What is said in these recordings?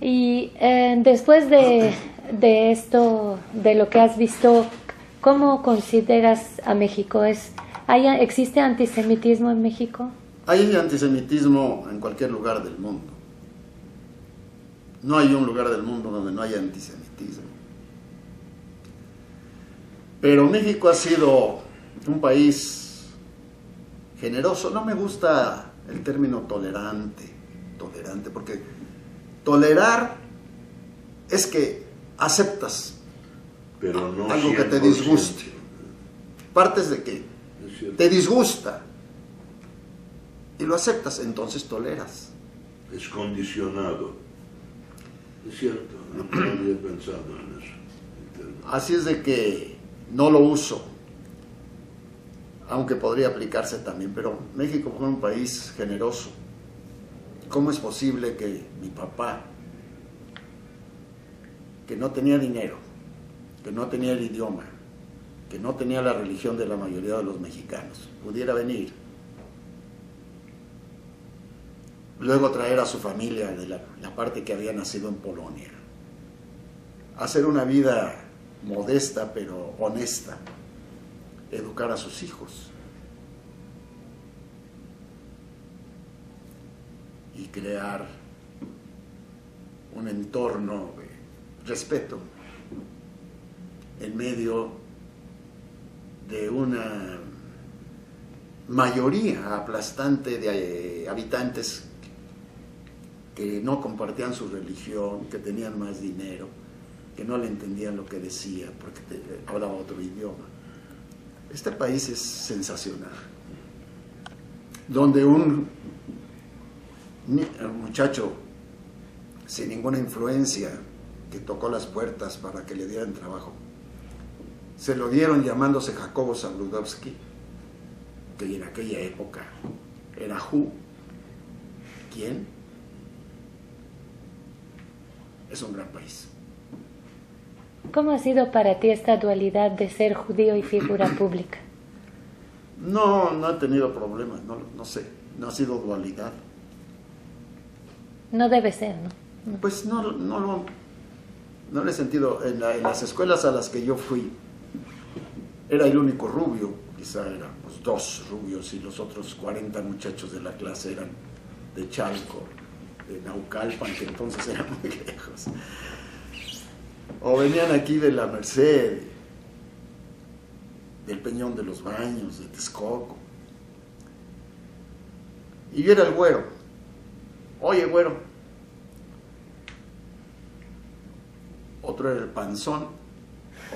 Y después de esto, de lo que has visto, ¿cómo consideras a México? ¿Existe antisemitismo en México? Hay antisemitismo en cualquier lugar del mundo. No hay un lugar del mundo donde no haya antisemitismo. Pero México ha sido un país generoso. No me gusta el término tolerante, porque tolerar es que aceptas pero no algo que te disguste. Partes de que te disgusta y lo aceptas, entonces toleras. Es condicionado. Es cierto, no había pensado en eso. Así es de que no lo uso, aunque podría aplicarse también, pero México fue un país generoso. ¿Cómo es posible que mi papá, que no tenía dinero, que no tenía el idioma, que no tenía la religión de la mayoría de los mexicanos, pudiera venir, luego traer a su familia de la parte que había nacido en Polonia, hacer una vida modesta pero honesta, educar a sus hijos y crear un entorno de respeto en medio de una mayoría aplastante de habitantes que no compartían su religión, que tenían más dinero, que no le entendían lo que decía porque hablaba otro idioma. Este país es sensacional, donde un muchacho sin ninguna influencia que tocó las puertas para que le dieran trabajo, se lo dieron llamándose Jacobo Zabludovsky, que en aquella época era Who. ¿Quién? Es un gran país. ¿Cómo ha sido para ti esta dualidad de ser judío y figura pública? No he tenido problemas, no sé, no ha sido dualidad. No debe ser, ¿no? Pues no lo he sentido. En las escuelas a las que yo fui, era el único rubio, quizá eran pues, 2 rubios y los otros 40 muchachos de la clase eran de Chalco, de Naucalpan, que entonces era muy lejos. O venían aquí de la Merced, del Peñón de los Baños, de Texcoco. Y yo era el güero. Oye, güero. Otro era el panzón,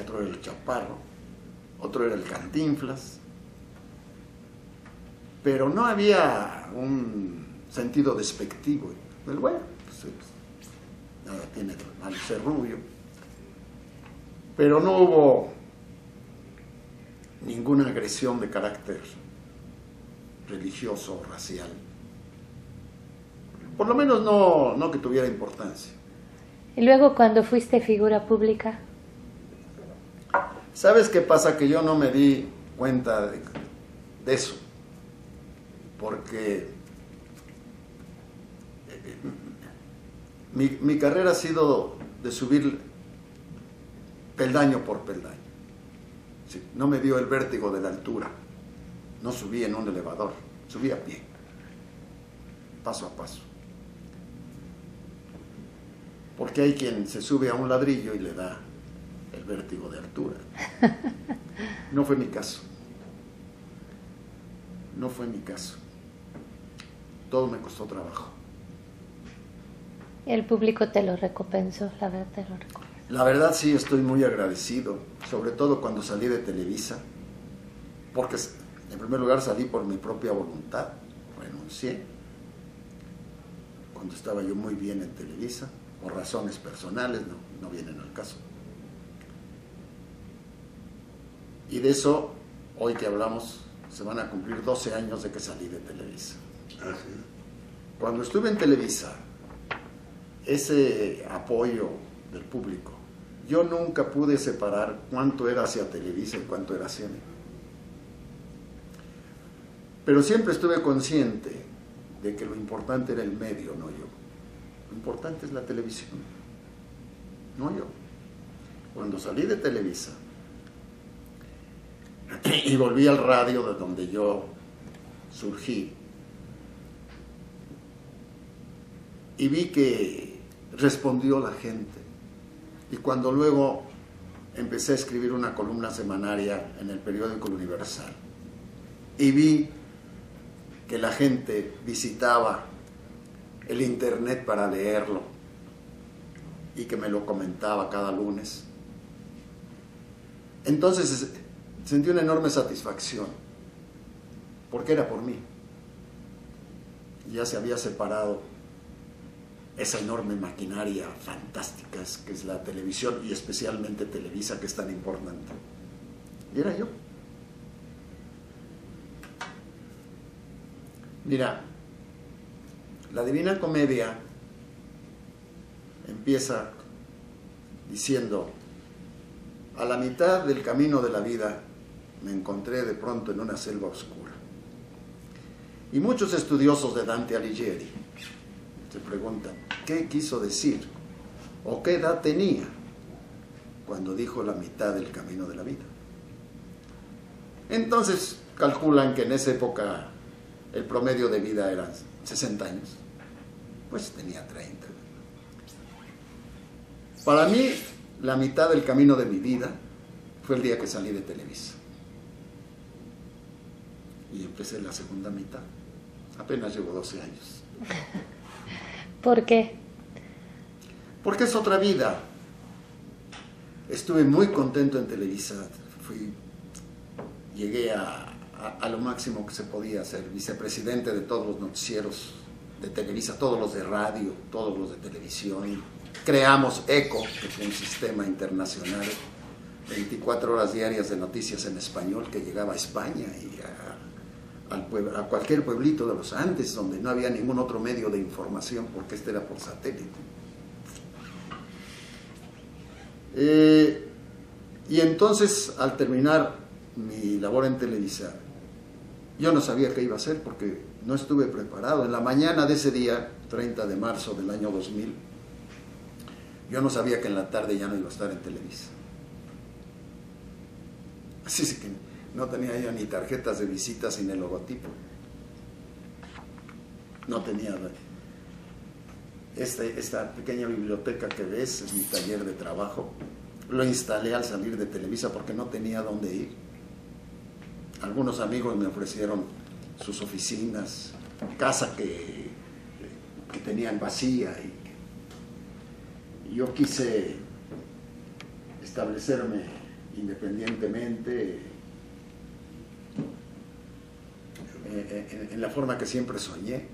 otro era el chaparro, otro era el cantinflas. Pero no había un sentido despectivo. El güero, pues, nada tiene de malo ser rubio. Pero no hubo ninguna agresión de carácter religioso o racial. Por lo menos no que tuviera importancia. Y luego cuando fuiste figura pública. ¿Sabes qué pasa? Que yo no me di cuenta de eso. Porque mi carrera ha sido de subir peldaño por peldaño. Sí, no me dio el vértigo de la altura. No subí en un elevador, subí a pie, paso a paso. Porque hay quien se sube a un ladrillo y le da el vértigo de altura. No fue mi caso. No fue mi caso. Todo me costó trabajo. El público te lo recompensó, la verdad te lo recompensó. La verdad sí, estoy muy agradecido, sobre todo cuando salí de Televisa, porque en primer lugar salí por mi propia voluntad, renuncié, cuando estaba yo muy bien en Televisa, por razones personales, no vienen al caso. Y de eso, hoy que hablamos, se van a cumplir 12 años de que salí de Televisa. ¿Ah, sí? Cuando estuve en Televisa, ese apoyo del público yo nunca pude separar cuánto era hacia Televisa y cuánto era hacia mí. Pero siempre estuve consciente de que lo importante era el medio, no yo. Lo importante es la televisión, no yo. Cuando salí de Televisa y volví al radio de donde yo surgí, y vi que respondió la gente. Y cuando luego empecé a escribir una columna semanaria en el periódico El Universal, y vi que la gente visitaba el internet para leerlo y que me lo comentaba cada lunes, entonces sentí una enorme satisfacción, porque era por mí. Ya se había separado esa enorme maquinaria fantástica que es la televisión, y especialmente Televisa, que es tan importante. Y era yo. Mira, la Divina Comedia empieza diciendo: a la mitad del camino de la vida me encontré de pronto en una selva oscura. Y muchos estudiosos de Dante Alighieri se preguntan, ¿qué quiso decir? ¿O qué edad tenía cuando dijo la mitad del camino de la vida? Entonces calculan que en esa época el promedio de vida era 60 años. Pues tenía 30. Para mí, la mitad del camino de mi vida fue el día que salí de Televisa. Y empecé la segunda mitad. Apenas llevo 12 años. ¿Por qué? Porque es otra vida. Estuve muy contento en Televisa. Llegué a lo máximo que se podía ser, vicepresidente de todos los noticieros de Televisa, todos los de radio, todos los de televisión. Creamos ECO, que fue un sistema internacional, 24 horas diarias de noticias en español, que llegaba a España y a cualquier pueblito de los Andes, donde no había ningún otro medio de información, porque este era por satélite. Y entonces, al terminar mi labor en Televisa, yo no sabía qué iba a hacer, porque no estuve preparado. En la mañana de ese día, 30 de marzo del año 2000, yo no sabía que en la tarde ya no iba a estar en Televisa. Así es que no tenía ya ni tarjetas de visita sin el logotipo. No tenía. Esta pequeña biblioteca que ves es mi taller de trabajo. Lo instalé al salir de Televisa porque no tenía dónde ir. Algunos amigos me ofrecieron sus oficinas, casa que tenían vacía, y yo quise establecerme independientemente en la forma que siempre soñé,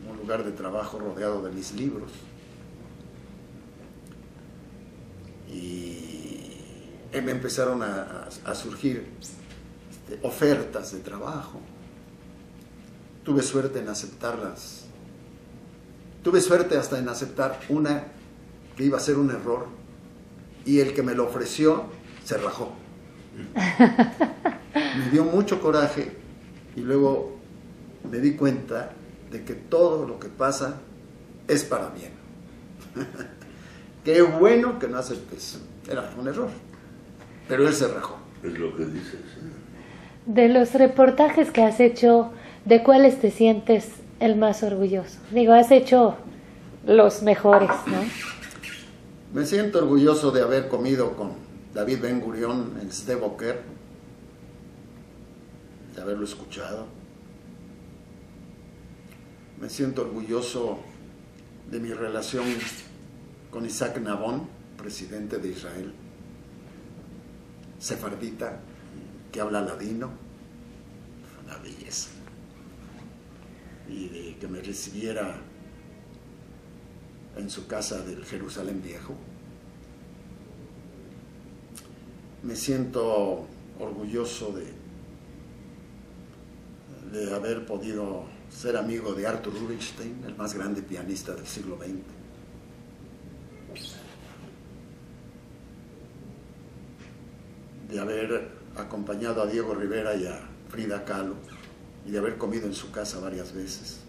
un lugar de trabajo rodeado de mis libros. Y me empezaron a surgir ofertas de trabajo. Tuve suerte en aceptarlas. Tuve suerte hasta en aceptar una que iba a ser un error, y el que me lo ofreció se rajó. Me dio mucho coraje, y luego me di cuenta de que todo lo que pasa es para bien. Qué bueno que no aceptes. Era un error, pero él se rajó. Es lo que dices. De los reportajes que has hecho, ¿de cuáles te sientes el más orgulloso? Digo, has hecho los mejores, ¿no? Me siento orgulloso de haber comido con David Ben Gurión en Sde Boker, de haberlo escuchado. Me siento orgulloso de mi relación con Isaac Nabón, presidente de Israel, sefardita, que habla ladino, una belleza. Y de que me recibiera en su casa del Jerusalén Viejo. Me siento orgulloso de haber podido ser amigo de Arthur Rubinstein, el más grande pianista del siglo XX. de haber acompañado a Diego Rivera y a Frida Kahlo y de haber comido en su casa varias veces.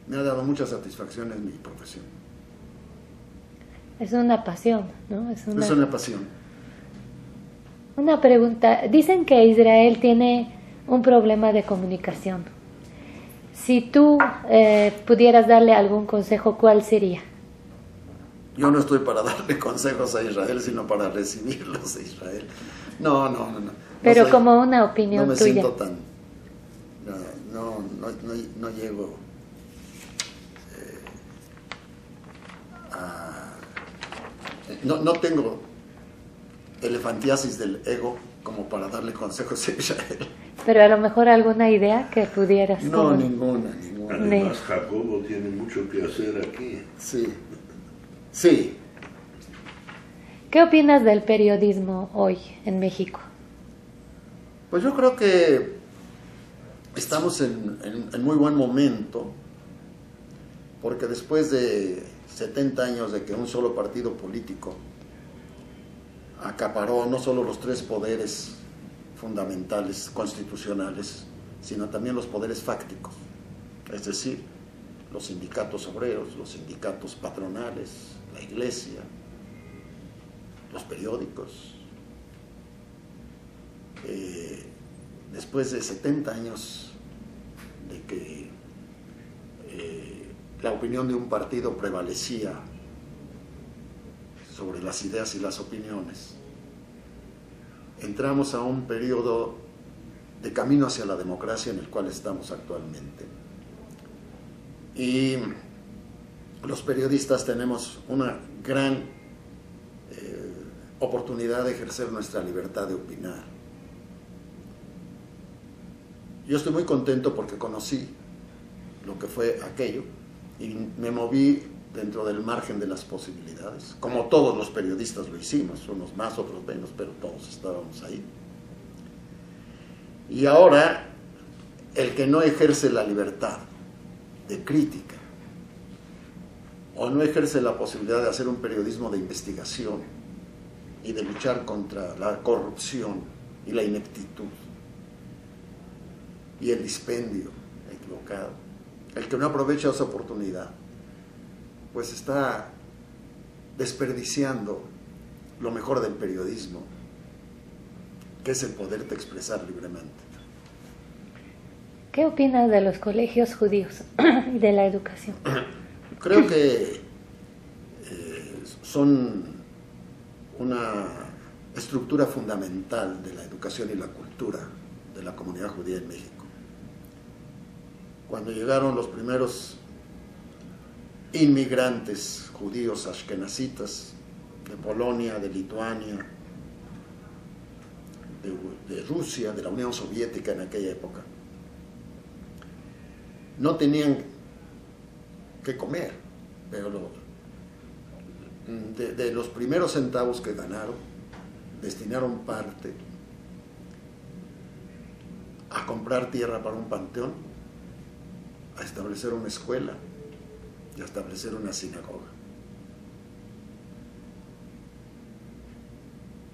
Me ha dado muchas satisfacciones mi profesión. Es una pasión, ¿no? Es una pasión. Una pregunta. Dicen que Israel tiene un problema de comunicación. Si tú pudieras darle algún consejo, ¿cuál sería? Yo no estoy para darle consejos a Israel, sino para recibirlos de Israel. No. Pero soy, como una opinión no me tuya. siento tan... No llego no tengo elefantiasis del ego como para darle consejos a Israel. Pero a lo mejor alguna idea que pudieras... No, ninguna. Además, Jacobo tiene mucho que hacer aquí. Sí. ¿Qué opinas del periodismo hoy en México? Pues yo creo que estamos en muy buen momento, porque después de 70 años de que un solo partido político acaparó no solo los 3 poderes fundamentales constitucionales, sino también los poderes fácticos, es decir, los sindicatos obreros, los sindicatos patronales, la iglesia, los periódicos. Después de 70 años de que la opinión de un partido prevalecía sobre las ideas y las opiniones, entramos a un periodo de camino hacia la democracia en el cual estamos actualmente. Y los periodistas tenemos una gran oportunidad de ejercer nuestra libertad de opinar. Yo estoy muy contento porque conocí lo que fue aquello y me moví dentro del margen de las posibilidades, como todos los periodistas lo hicimos, unos más, otros menos, pero todos estábamos ahí. Y ahora, el que no ejerce la libertad de crítica o no ejerce la posibilidad de hacer un periodismo de investigación y de luchar contra la corrupción y la ineptitud y el dispendio equivocado, el que no aprovecha esa oportunidad, pues está desperdiciando lo mejor del periodismo, que es el poderte expresar libremente. ¿Qué opinas de los colegios judíos y de la educación? Creo que son una estructura fundamental de la educación y la cultura de la comunidad judía en México. Cuando llegaron los primeros inmigrantes judíos ashkenazitas de Polonia, de Lituania, de Rusia, de la Unión Soviética en aquella época, no tenían que comer, pero de los primeros centavos que ganaron, destinaron parte a comprar tierra para un panteón, a establecer una escuela y a establecer una sinagoga.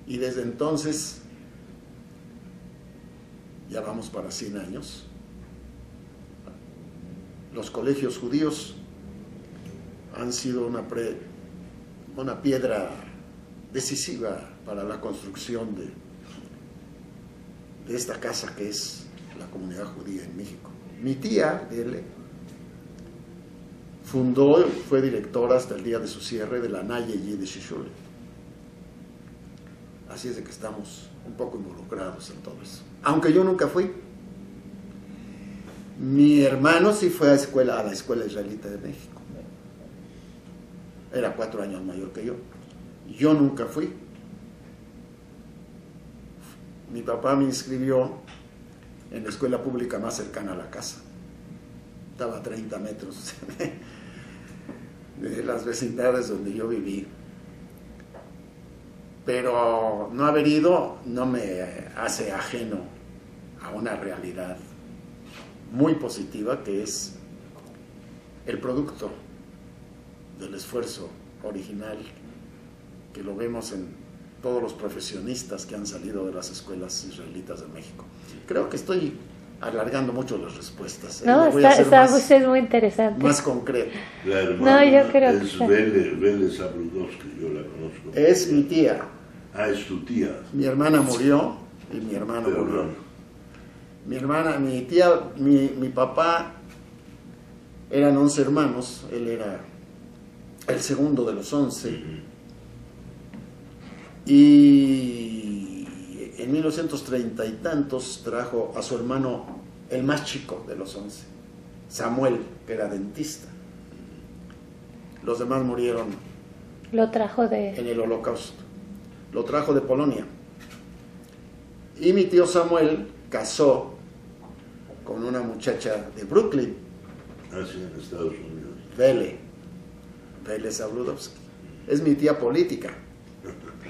Y desde entonces, ya vamos para 100 años, los colegios judíos han sido una piedra decisiva para la construcción de esta casa que es la comunidad judía en México. Mi tía, Dele, fundó y fue directora hasta el día de su cierre de la Naye Yiddish Schule. Así es de que estamos un poco involucrados en todo eso. Aunque yo nunca fui. Mi hermano sí fue a la escuela israelita de México. Era 4 años mayor que yo. Yo nunca fui. Mi papá me inscribió en la escuela pública más cercana a la casa. Estaba a 30 metros de las vecindades donde yo viví. Pero no haber ido no me hace ajeno a una realidad muy positiva, que es el producto del esfuerzo original que lo vemos en todos los profesionistas que han salido de las escuelas israelitas de México. Creo que estoy alargando mucho las respuestas. No, es muy interesante. Más concreto. La hermana no, yo creo es Vele Sabrudowski, yo la conozco. Es mi tía. Ah, es tu tía. Mi hermana murió y mi hermano Pero murió. bueno. Mi hermana, mi tía, mi papá eran 11 hermanos, él era el segundo de los 11. Y en 1930 y tantos trajo a su hermano, el más chico de los 11, Samuel, que era dentista. Los demás murieron Lo trajo en el Holocausto. Lo trajo de Polonia. Y mi tío Samuel casó con una muchacha de Brooklyn, Así en Estados Unidos. Vele Sabrudowski. Es mi tía política.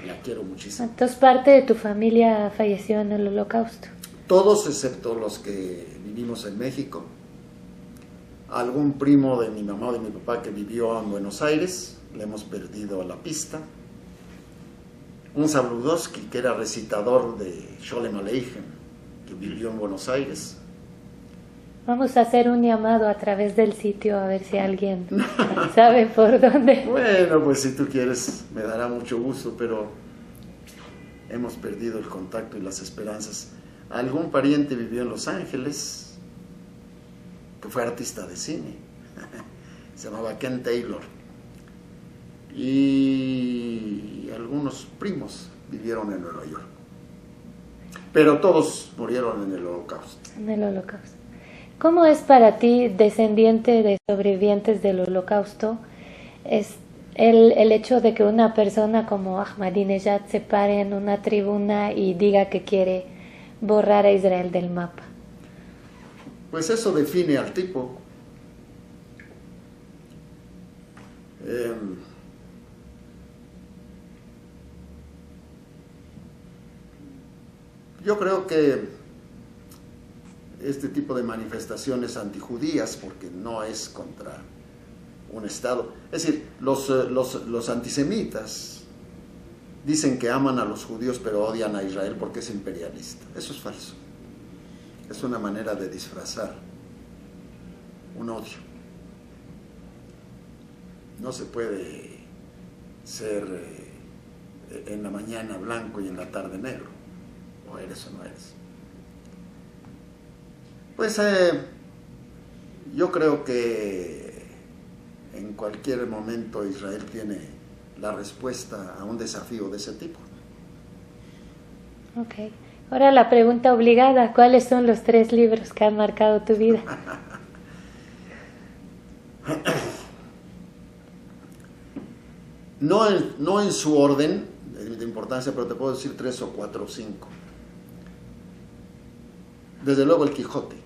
La quiero muchísimo. Entonces parte de tu familia falleció en el Holocausto. Todos excepto los que vivimos en México. Algún primo de mi mamá o de mi papá que vivió en Buenos Aires, le hemos perdido la pista. Un Sabrudowski que era recitador de Sholem Aleichem, que vivió en Buenos Aires. Vamos a hacer un llamado a través del sitio a ver si alguien sabe por dónde. Bueno, pues si tú quieres, me dará mucho gusto, pero hemos perdido el contacto y las esperanzas. Algún pariente vivió en Los Ángeles, que fue artista de cine, se llamaba Ken Taylor. Y algunos primos vivieron en Nueva York. Pero todos murieron en el Holocausto. En el Holocausto. ¿Cómo es para ti, descendiente de sobrevivientes del Holocausto, es el hecho de que una persona como Ahmadinejad se pare en una tribuna y diga que quiere borrar a Israel del mapa? Pues eso define al tipo. Yo creo que este tipo de manifestaciones antijudías, porque no es contra un Estado, es decir, los antisemitas dicen que aman a los judíos pero odian a Israel porque es imperialista. Eso es falso. Es una manera de disfrazar un odio. No se puede ser en la mañana blanco y en la tarde negro. O eres o no eres. Pues yo creo que en cualquier momento Israel tiene la respuesta a un desafío de ese tipo. Ok. Ahora la pregunta obligada, ¿cuáles son los 3 libros que han marcado tu vida? No en su orden de importancia, pero te puedo decir 3 o 4 o 5. Desde luego el Quijote.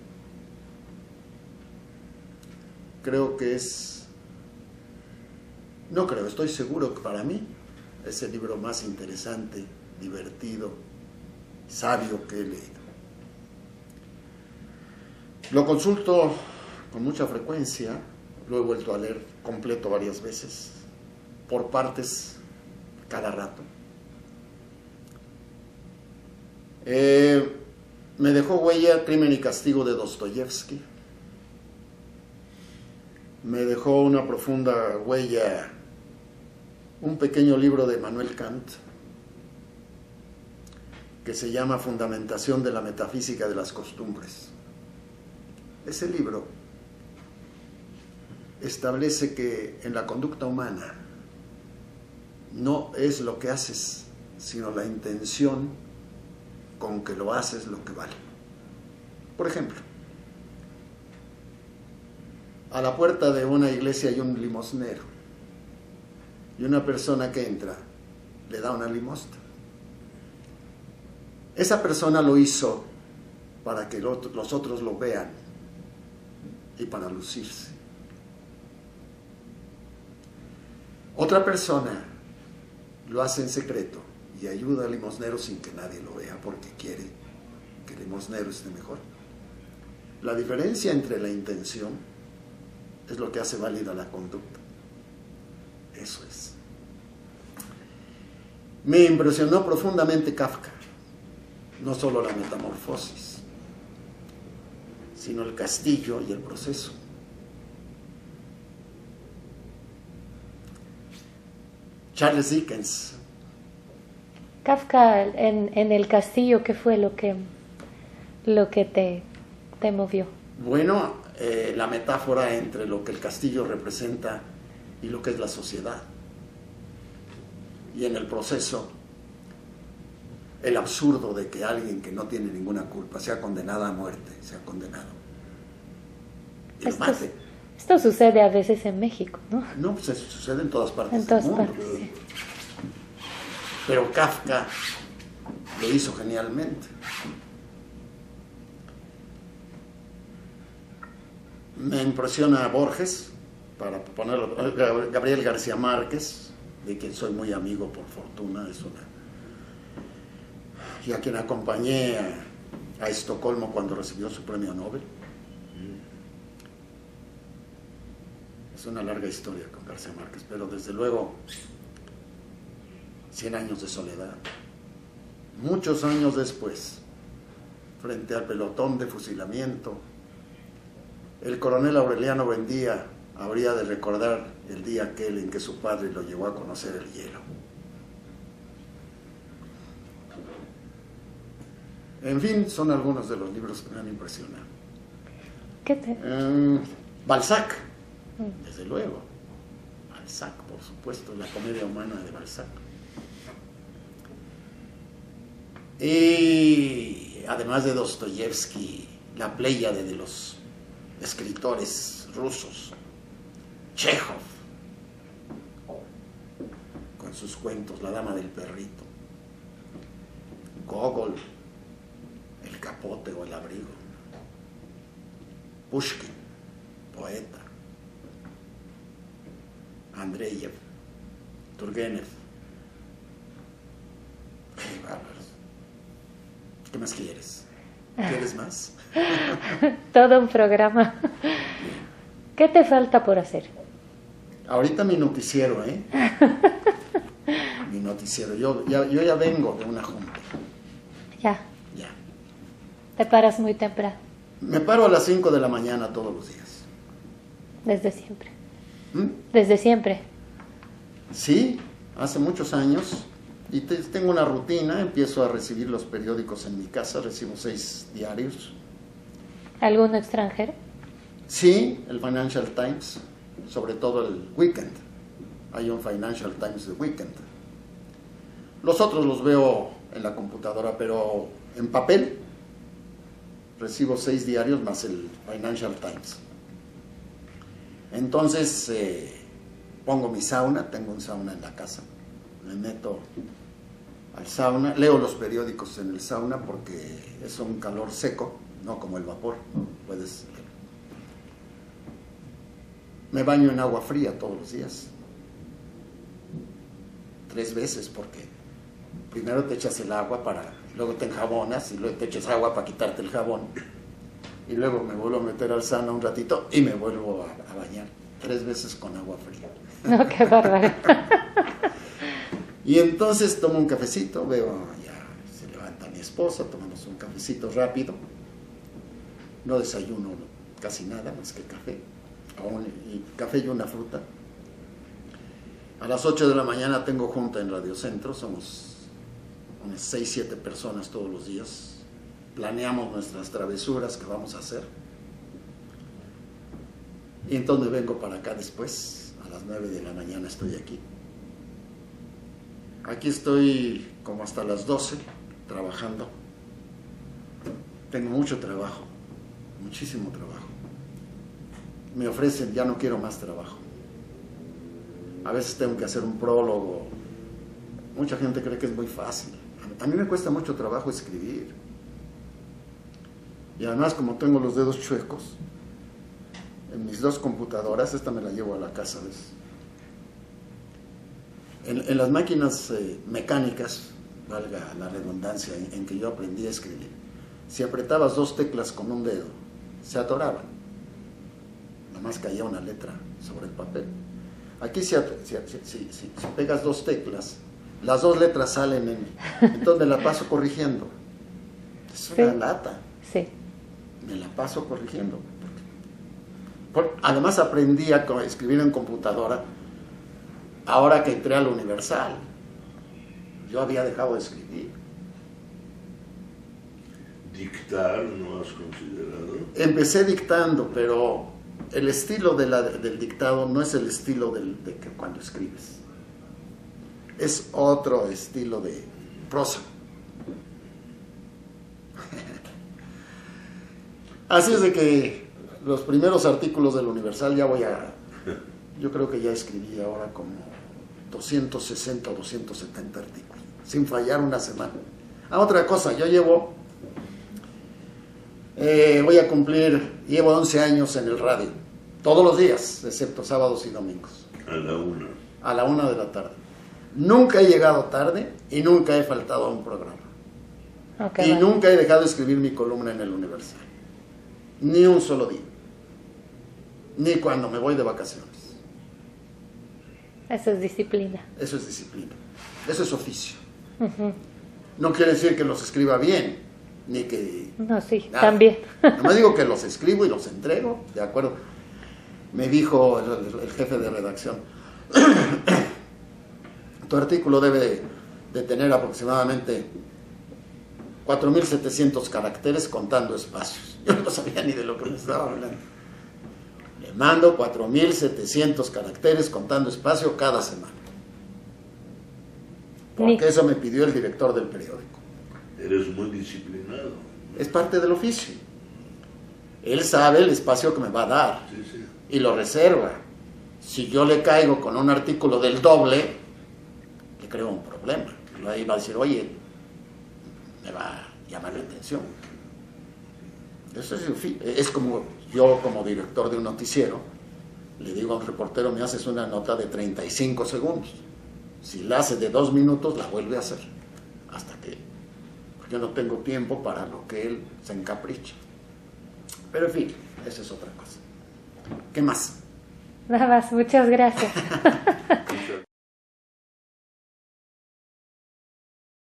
Creo que estoy seguro que para mí es el libro más interesante, divertido, sabio que he leído. Lo consulto con mucha frecuencia, lo he vuelto a leer completo varias veces, por partes, cada rato. Me dejó huella Crimen y Castigo de Dostoyevsky. Me dejó una profunda huella un pequeño libro de Immanuel Kant que se llama Fundamentación de la Metafísica de las Costumbres. Ese libro establece que en la conducta humana no es lo que haces, sino la intención con que lo haces lo que vale. Por ejemplo, a la puerta de una iglesia hay un limosnero y una persona que entra le da una limosna. Esa persona lo hizo para que los otros lo vean y para lucirse. Otra persona lo hace en secreto y ayuda al limosnero sin que nadie lo vea porque quiere que el limosnero esté mejor. La diferencia entre la intención es lo que hace válida la conducta. Eso es. Me impresionó profundamente Kafka, no solo la metamorfosis, sino el castillo y el proceso. Charles Dickens. Kafka en el castillo, ¿qué fue lo que te movió? Bueno, la metáfora entre lo que el castillo representa y lo que es la sociedad. Y en el proceso, el absurdo de que alguien que no tiene ninguna culpa sea condenado a muerte, sea condenado. Y lo mate. Esto sucede a veces en México, ¿no? No, pues eso sucede en todas partes En todas del mundo. partes, sí. Pero Kafka lo hizo genialmente. Me impresiona Borges, para ponerlo, Gabriel García Márquez, de quien soy muy amigo por fortuna, y a quien acompañé a Estocolmo cuando recibió su premio Nobel. Es una larga historia con García Márquez, pero desde luego 100 años de soledad. Muchos años después, frente al pelotón de fusilamiento, el coronel Aureliano Buendía habría de recordar el día aquel en que su padre lo llevó a conocer el hielo. En fin, son algunos de los libros que me han impresionado. Balzac, desde luego. Balzac, por supuesto, la comedia humana de Balzac. Y además de Dostoyevsky, la pléyade de los escritores rusos, Chekhov, con sus cuentos, La dama del perrito, Gogol, El capote o el abrigo, Pushkin, poeta, Andreyev, Turgenev. ¡Qué bárbaros! ¿Qué más quieres? ¿Quieres más? Todo un programa. ¿Qué te falta por hacer? Ahorita mi noticiero, ¿eh? Mi noticiero. Yo ya vengo de una junta. Ya. Ya. ¿Te paras muy temprano? Me paro a las 5 de la mañana todos los días. Desde siempre. ¿Mm? Desde siempre. Sí, hace muchos años. Y tengo una rutina, empiezo a recibir los periódicos en mi casa, recibo 6 diarios. ¿Alguno extranjero? Sí, el Financial Times, sobre todo el Weekend. Hay un Financial Times de Weekend. Los otros los veo en la computadora, pero en papel recibo 6 diarios más el Financial Times. Entonces pongo mi sauna, tengo un sauna en la casa, me meto al sauna, leo los periódicos en el sauna porque es un calor seco, no como el vapor, puedes. Me baño en agua fría todos los días, 3 veces, porque primero te echas el agua luego te enjabonas y luego te echas agua para quitarte el jabón y luego me vuelvo a meter al sauna un ratito y me vuelvo a bañar 3 veces con agua fría. No, qué bárbaro. Y entonces tomo un cafecito, veo, ya se levanta mi esposa, tomamos un cafecito rápido, no desayuno casi nada más que café, y café y una fruta. A las 8 de la mañana tengo junta en Radio Centro, somos unas 6-7 personas todos los días, planeamos nuestras travesuras que vamos a hacer, y entonces vengo para acá después, a las 9 de la mañana estoy aquí. Aquí estoy como hasta las 12 trabajando. Tengo mucho trabajo, muchísimo trabajo. Me ofrecen, ya no quiero más trabajo. A veces tengo que hacer un prólogo. Mucha gente cree que es muy fácil. A mí me cuesta mucho trabajo escribir. Y además, como tengo los dedos chuecos, en mis 2 computadoras, esta me la llevo a la casa, ¿ves? En las máquinas mecánicas, valga la redundancia, en que yo aprendí a escribir, si apretabas 2 teclas con un dedo, se atoraban. Nomás caía una letra sobre el papel. Aquí si pegas 2 teclas, Las dos letras salen en... Entonces me la paso corrigiendo. Es una Sí. lata. Sí. Me la paso corrigiendo. Además aprendí a escribir en computadora ahora que entré al Universal. Yo había dejado de escribir. ¿Dictar no has considerado? Empecé dictando, pero el estilo del dictado no es el estilo de que cuando escribes. Es otro estilo de prosa. Así es de que los primeros artículos del Universal yo creo que ya escribí ahora como 260 o 270 artículos, sin fallar una semana. Otra cosa, yo llevo 11 años en el radio, todos los días, excepto sábados y domingos. A la 1. A la 1 de la tarde. Nunca he llegado tarde y nunca he faltado a un programa. Okay, Y nunca he dejado de escribir mi columna en el Universal. Ni un solo día. Ni cuando me voy de vacaciones. Eso es disciplina. Eso es disciplina. Eso es oficio. Ujú. No quiere decir que los escriba bien, ni que... No, sí, nada. también. Nomás digo que los escribo y los entrego, ¿de acuerdo? Me dijo el jefe de redacción, tu artículo debe de tener aproximadamente 4.700 caracteres contando espacios. Yo no sabía ni de lo que me estaba hablando. Le mando 4.700 caracteres contando espacio cada semana. Porque eso me pidió el director del periódico. Eres muy disciplinado. Es parte del oficio. Él sabe el espacio que me va a dar Sí, sí. y lo reserva. Si yo le caigo con un artículo del doble, le creo un problema. Ahí va a decir, oye, me va a llamar la atención. Eso es como yo, como director de un noticiero, le digo a un reportero, me haces una nota de 35 segundos. Si la hace de 2 minutos, la vuelve a hacer. Hasta que yo no tengo tiempo para lo que él se encapricha. Pero en fin, esa es otra cosa. ¿Qué más? Nada más, muchas gracias.